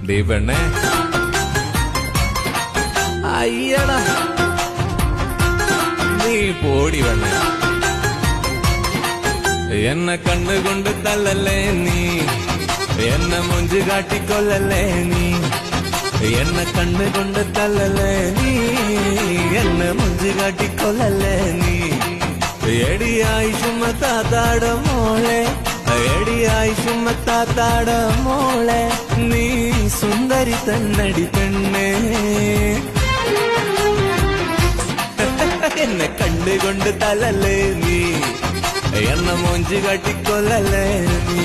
D പെണ്ണേ അയ്യടാ നീ പോടി പെണ്ണേ എന്നെ കണ്ണുകൊണ്ട് തള്ളല്ലേ നീ എന്നെ മുഞ്ചു കാട്ടിക്കൊല്ലല്ലേ നീ എന്നെ കണ്ണുകൊണ്ട് തള്ളല്ലേ നീ എന്നെ മുഞ്ചു കാട്ടിക്കൊല്ലല്ലേ നീ എടിയായി ചുമത്താത്താട മോളെ എടിയായി ചുമത്താത്താട മോളെ നീ സുന്ദരി തന്നടി പെണ്ണേ എന്നെ കണ്ടുകൊണ്ട് തലല്ലേ നീ എന്നെ മോഞ്ചു കാട്ടിക്കൊല്ലല്ലേ നീ